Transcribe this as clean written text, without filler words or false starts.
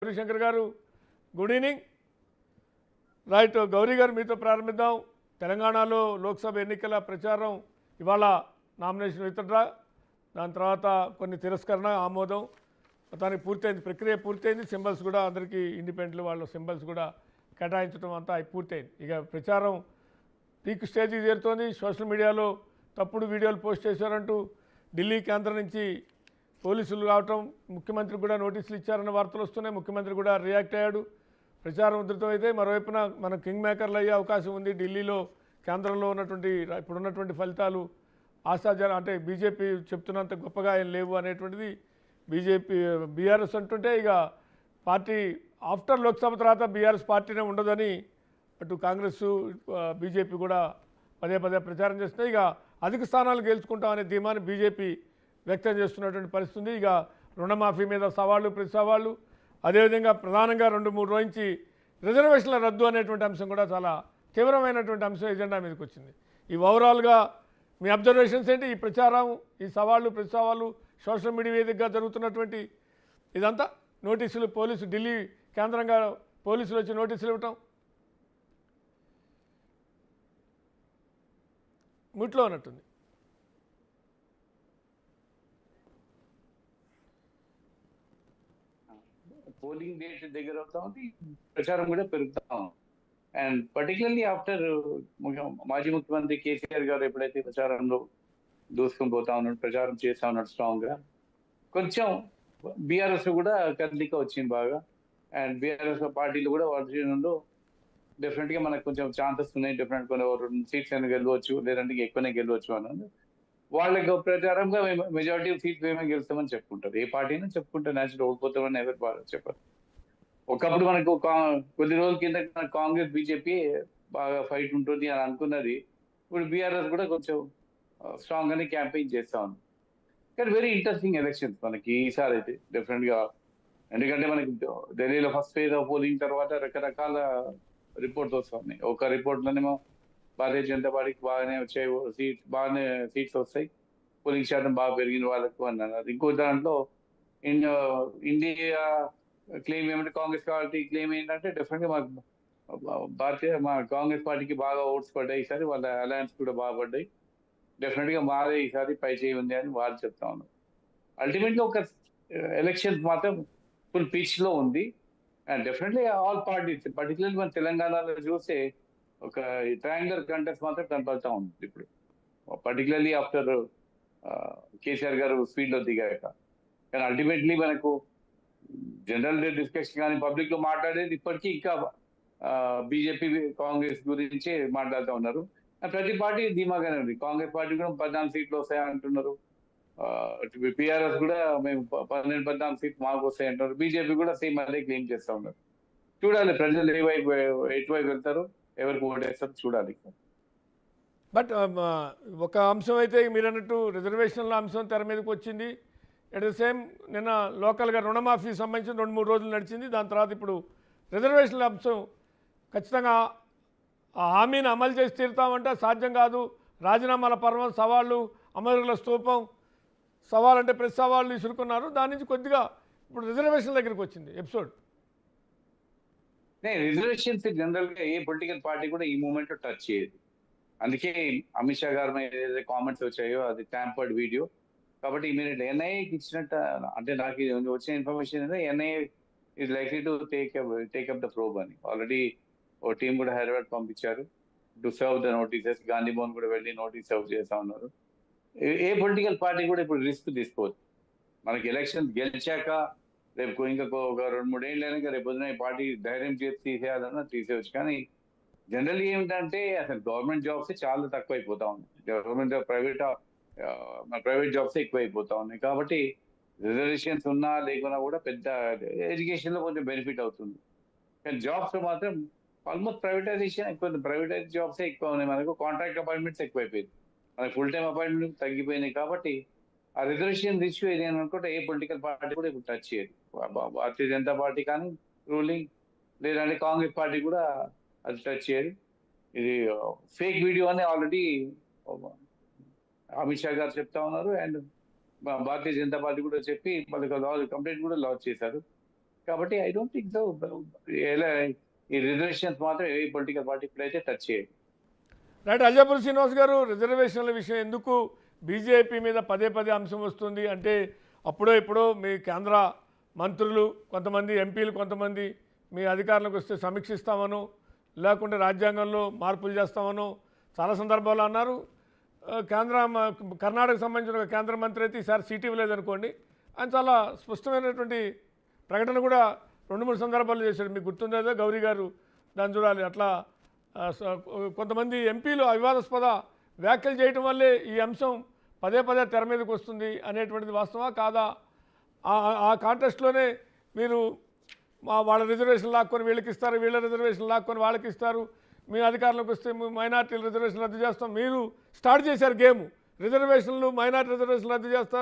గౌరీశంకర్ గారు good evening. Right, Gauri గారు మీతో ప్రారంభిద్దాం. తెలంగాణలో లోక్సభ ఎన్నికల ప్రచారం ఇవాళ నామినేషన్ విత్డ్రా, దాని తర్వాత కొన్ని తిరస్కరణ, ఆమోదం, మొత్తానికి పూర్తయింది, ప్రక్రియ పూర్తయింది. సింబల్స్ కూడా అందరికీ ఇండిపెండెంట్ వాళ్ళ సింబల్స్ కూడా కేటాయించడం అంతా పూర్తయింది. ఇక ప్రచారం పీక్ స్టేజ్కి చేరుతోంది. సోషల్ మీడియాలో తప్పుడు వీడియోలు పోస్ట్ చేశారంటూ ఢిల్లీ కేంద్రం నుంచి పోలీసులు రావటం, ముఖ్యమంత్రి కూడా నోటీసులు ఇచ్చారన్న వార్తలు వస్తున్నాయి. ముఖ్యమంత్రి కూడా రియాక్ట్ అయ్యాడు. ప్రచారం ఉధృతం అయితే మరోవైపున మన కింగ్ మేకర్లు అయ్యే అవకాశం ఉంది. ఢిల్లీలో కేంద్రంలో ఉన్నటువంటి ఇప్పుడున్నటువంటి ఫలితాలు ఆశాజన, అంటే బీజేపీ చెప్తున్నంత గొప్పగా ఏం లేవు అనేటువంటిది బీఆర్ఎస్ అంటుంటే, ఇక పార్టీ ఆఫ్టర్ లోక్సభ తర్వాత బీఆర్ఎస్ పార్టీనే ఉండదని అటు కాంగ్రెస్ బీజేపీ కూడా పదే పదే ప్రచారం చేస్తున్నాయి. ఇక అధిక స్థానాలు గెలుచుకుంటామనే ధీమాని బీజేపీ వ్యక్తం చేస్తున్నటువంటి పరిస్థితి. ఇక రుణమాఫీ మీద సవాళ్ళు, ప్రతి సవాళ్ళు, అదేవిధంగా ప్రధానంగా 2-3 రోజు నుంచి రిజర్వేషన్ల రద్దు అనేటువంటి అంశం కూడా చాలా తీవ్రమైనటువంటి అంశం ఎజెండా మీదకి వచ్చింది. ఈ ఓవరాల్గా మీ అబ్జర్వేషన్స్ ఏంటి? ఈ ప్రచారం, ఈ సవాళ్ళు, ప్రతి సవాళ్ళు, సోషల్ మీడియా వేదికగా జరుగుతున్నటువంటి ఇదంతా, నోటీసులు, పోలీసు ఢిల్లీ కేంద్రంగా పోలీసులు వచ్చి నోటీసులు ఇవ్వటం, ముట్లో ఉన్నట్టుంది. పోలింగ్ డేట్ దగ్గర అవుతా ఉంది, ప్రచారం కూడా పెరుగుతా ఉంది. అండ్ పర్టికులర్లీ ఆఫ్టర్ మాజీ ముఖ్యమంత్రి కేసీఆర్ గారు ఎప్పుడైతే ప్రచారంలో దూసుకొని పోతా ఉన్నాడు, ప్రచారం చేస్తా ఉన్నాడు స్ట్రాంగ్ గా, కొంచెం బీఆర్ఎస్ కూడా కదలిక వచ్చింది బాగా. అండ్ బీఆర్ఎస్ పార్టీలు కూడా వర్జనంలో డెఫినెట్ గా మనకు కొంచెం ఛాన్సెస్ ఉన్నాయి, డెఫినెట్ కొన్ని 2 సీట్స్ అయినా గెలవచ్చు, లేదంటే ఎక్కువనే గెలవచ్చు అన్నది వాళ్ళకి ప్రచారంగా మెజారిటీ సీట్స్ మేమే గెలుస్తామని చెప్పుకుంటారు. ఏ పార్టీని చెప్పుకుంటారు, న్యాచురల్ ఓడిపోతామని ఎవరు బాగా చెప్పరు. ఒకప్పుడు మనకు కొద్ది రోజుల కింద కాంగ్రెస్ బీజేపీ బాగా ఫైట్ ఉంటుంది అని అనుకున్నది, ఇప్పుడు బీఆర్ఎస్ కూడా కొంచెం స్ట్రాంగ్ గానే క్యాంపెయిన్ చేస్తా ఉంది. కానీ వెరీ ఇంట్రెస్టింగ్ ఎలక్షన్స్ మనకి ఈసారి అయితే డెఫినెట్ గా. ఎందుకంటే మనకి ఢిల్లీలో ఫస్ట్ ఫేజ్ ఆఫ్ పోలింగ్ తర్వాత రకరకాల రిపోర్ట్స్ వస్తున్నాయి. ఒక రిపోర్ట్ లోనేమో భారతీయ జనతా పార్టీకి బాగానే వచ్చాయి బాగానే సీట్స్ వస్తాయి, పోలింగ్ శాతం బాగా పెరిగిన వాళ్ళకు అన్నారు. ఇంకో దాంట్లో ఇండియా క్లెయిమ్ ఏమంటే, కాంగ్రెస్ పార్టీ క్లెయిమ్ ఏంటంటే డెఫినెట్ గా మా కాంగ్రెస్ పార్టీకి బాగా ఓట్స్ పడ్డాయి ఈసారి, వాళ్ళ అలయన్స్ కూడా బాగా పడ్డాయి, డెఫినెట్ గా మాదే ఈసారి పై చేయి ఉంది అని వాళ్ళు చెప్తా ఉన్నారు. అల్టిమేట్లీ ఒక ఎలక్షన్స్ మాత్రం ఫుల్ పీచ్ లో ఉంది. And definitely all parties, particularly మన తెలంగాణలో చూస్తే ఒక ట్రయాంగులర్ కంటెస్ట్ మాత్రం కనపడతా ఉంది ఇప్పుడు, పర్టికులర్లీ ఆఫ్టర్ కేసీఆర్ గారు స్పీడ్ లో దిగాక. కానీ అల్టిమేట్లీ మనకు జనరల్ డిస్కషన్ కానీ పబ్లిక్ లో మాట్లాడేది ఇప్పటికీ ఇంకా బీజేపీ కాంగ్రెస్ గురించి మాట్లాడుతూ ఉన్నారు. ప్రతి పార్టీ ధీమాగానే ఉంది. కాంగ్రెస్ పార్టీ కూడా 14 సీట్లు వస్తాయంటున్నారు, పిఆర్ఎస్ కూడా మేము 14 సీట్లు మాకు వస్తాయంటున్నారు, బీజేపీ కూడా సేమ్ అదే క్లెయిమ్ చేస్తా ఉన్నారు. చూడాలి ప్రజలు ఎటువైపు వెళ్తారు, ఎవరికి ఓటేస్తారు చూడాలి. బట్ ఒక అంశం అయితే మీరు అన్నట్టు రిజర్వేషన్ల అంశం తెర మీదకి వచ్చింది. అట్ ద సేమ్ నిన్న లోకల్గా రుణమాఫీ సంబంధించి 2-3 రోజులు నడిచింది. దాని తర్వాత ఇప్పుడు రిజర్వేషన్ల అంశం ఖచ్చితంగా ఆ హామీని అమలు చేసి తీరుతామంటే సాధ్యం కాదు, రాజీనామాల పర్వం, సవాళ్ళు, అమరుల స్తూపం, సవాలంటే ప్రతి సవాళ్ళు ఇసురుకున్నారు. దాని నుంచి కొద్దిగా ఇప్పుడు రిజర్వేషన్ దగ్గరికి వచ్చింది ఎపిసోడ్. రిజర్వేషన్స్ జనరల్ గా ఏ పొలిటికల్ పార్టీ కూడా ఈ మూమెంట్ లో టచ్ చేయదు. అందుకే అమిత్ షా గారి మీద ఏదైతే కామెంట్స్ వచ్చాయో అది ట్యాంపర్డ్ వీడియో కాబట్టి ఇమీడియట్ ఎన్ఐఏకి ఇచ్చినట్టు, అంటే నాకు వచ్చిన ఇన్ఫర్మేషన్ ఏంటంటే NIA is likely to take up the probe అని. ఆల్రెడీ ఓ టీం కూడా హైదరాబాద్ పంపించారు to serve the notices. Gandhi Bhavan కూడా వెళ్ళి నోటీస్ సర్వ్ చేస్తా ఉన్నారు. ఏ పొలిటికల్ పార్టీ కూడా ఇప్పుడు రిస్క్ తీసుకోవచ్చు. మనకి ఎలక్షన్ గెలిచాక రేపు ఇంకా ఒక 2-3 ఏళ్ళు అయినాక రేపు పొద్దున పార్టీ ధైర్యం చేసి తీసేయాలన్నా తీసేయచ్చు. కానీ జనరల్ ఏమిటంటే అసలు గవర్నమెంట్ జాబ్స్ చాలా తక్కువ అయిపోతా ఉన్నాయి, గవర్నమెంట్ ప్రైవేట్ జాబ్స్ ఎక్కువ అయిపోతా ఉన్నాయి. కాబట్టి రిజర్వేషన్స్ ఉన్నా లేకున్నా కూడా పెద్ద ఎడ్యుకేషన్ లో కొంచెం బెనిఫిట్ అవుతుంది. కానీ జాబ్స్ లో మాత్రం ఆల్మోస్ట్ ప్రైవేటైజేషన్ ఎక్కువ, ప్రైవేటైజ్ జాబ్సే ఎక్కువ ఉన్నాయి. మనకు కాంట్రాక్ట్ అపాయింట్మెంట్స్ ఎక్కువైపోయింది, మనకి ఫుల్ టైం అపాయింట్మెంట్ తగ్గిపోయినాయి. కాబట్టి ఆ రిజర్వేషన్ ఇష్యూ ఏది అనుకుంటే ఏ పొలిటికల్ పార్టీ కూడా ఇప్పుడు టచ్ చేయదు. భారతీయ జనతా పార్టీ కానీ రూలింగ్, లేదంటే కాంగ్రెస్ పార్టీ కూడా అది టచ్ చేయదు. ఇది ఫేక్ వీడియో అని ఆల్రెడీ అమిత్ షా గారు చెప్తా ఉన్నారు. అండ్ భారతీయ జనతా పార్టీ కూడా చెప్పి వాళ్ళకి కంప్లైంట్ కూడా లాంచ్ చేశారు. కాబట్టి ఐ డోంట్ థింక్ సో ఈ రిజర్వేషన్స్ మాత్రం ఏ పొలిటికల్ పార్టీ ఇప్పుడైతే టచ్ చేయదు. రైట్. అల్జాపూర్ శ్రీనివాస్ గారు, రిజర్వేషన్ల విషయం ఎందుకు బీజేపీ మీద పదే పదే అంశం వస్తుంది అంటే, అప్పుడో ఇప్పుడో మీ కేంద్ర మంత్రులు కొంతమంది, ఎంపీలు కొంతమంది మీ అధికారంలోకి వస్తే సమీక్షిస్తామనో, లేకుంటే రాజ్యాంగంలో మార్పులు చేస్తామనో చాలా సందర్భాలు అన్నారు. కర్ణాటకకు సంబంధించిన ఒక కేంద్ర మంత్రి అయితే ఈసారి సీట్ ఇవ్వలేదనుకోండి, ఆయన చాలా స్పష్టమైనటువంటి ప్రకటన కూడా 2-3 సందర్భాలు చేశాడు. మీకు గుర్తుందేదో గౌరీ గారు దాన్ని చూడాలి. అట్లా కొంతమంది ఎంపీలు వివాదాస్పద వ్యాఖ్యలు చేయటం వల్లే ఈ అంశం పదే పదే తెర మీదకి వస్తుంది అనేటువంటిది వాస్తవా కాదా? ఆ కాంటెస్ట్లోనే మీరు వాళ్ళ రిజర్వేషన్ లాక్కొని వీళ్ళకి ఇస్తారు, వీళ్ళ రిజర్వేషన్ లాక్కొని వాళ్ళకి ఇస్తారు, మీ అధికారంలోకి వస్తే మైనార్టీల రిజర్వేషన్ రద్దు చేస్తాం, మీరు స్టార్ట్ చేశారు గేమ్. రిజర్వేషన్లు మైనార్టీ రిజర్వేషన్లు రద్దు చేస్తారు.